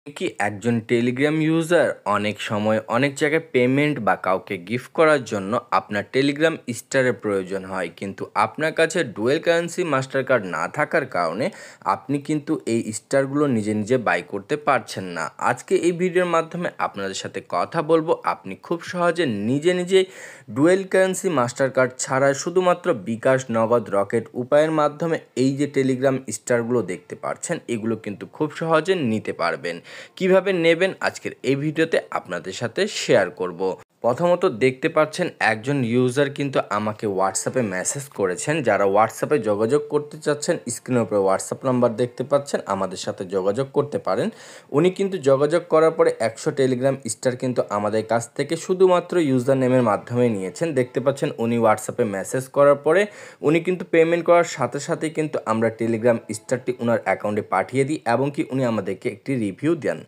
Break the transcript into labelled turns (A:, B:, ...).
A: কি একজন Telegram user অনেক সময় অনেক জায়গায় পেমেন্ট বা কাউকে গিফট করার জন্য আপনার টেলিগ্রাম স্টারের প্রয়োজন হয়, কিন্তু আপনার কাছে ডুয়েল কারেন্সি মাস্টার কার্ড না থাকার কারণে আপনি কিন্তু এই স্টারগুলো নিজে নিজে বাই করতে পারছেন না। আজকে এই ভিডিওর মাধ্যমে আপনাদের সাথে কথা বলবো আপনি খুব সহজে নিজে নিজেই ডুয়েল কারেন্সি মাস্টার কার্ড ছাড়া শুধুমাত্র বিকাশ, নগদ, রকেট উপায়ের মাধ্যমে এই যে টেলিগ্রাম স্টারগুলো দেখতে পাচ্ছেন এগুলো কিন্তু খুব সহজে নিতে পারবেন। কিভাবে নেবেন আজকের এই ভিডিওতে আপনাদের সাথে শেয়ার করব। প্রথমত দেখতে পাচ্ছেন একজন ইউজার কিন্তু আমাকে হোয়াটসঅ্যাপে মেসেজ করেছেন। যারা হোয়াটসঅ্যাপে যোগাযোগ করতে চাচ্ছেন স্ক্রিনের উপরে হোয়াটসঅ্যাপ নাম্বার দেখতে পাচ্ছেন, আমাদের সাথে যোগাযোগ করতে পারেন। উনি কিন্তু যোগাযোগ করার পরে 100 টেলিগ্রাম স্টার কিন্তু আমাদের কাছ থেকে শুধুমাত্র ইউজার নেমের মাধ্যমে নিয়েছেন। দেখতে পাচ্ছেন উনি হোয়াটসঅ্যাপে মেসেজ করার পরে উনি কিন্তু পেমেন্ট করার সাথে সাথেই কিন্তু আমরা টেলিগ্রাম স্টারটি ওনার অ্যাকাউন্টে পাঠিয়ে দিই এবং কি উনি আমাদেরকে একটি রিভিউ দেন।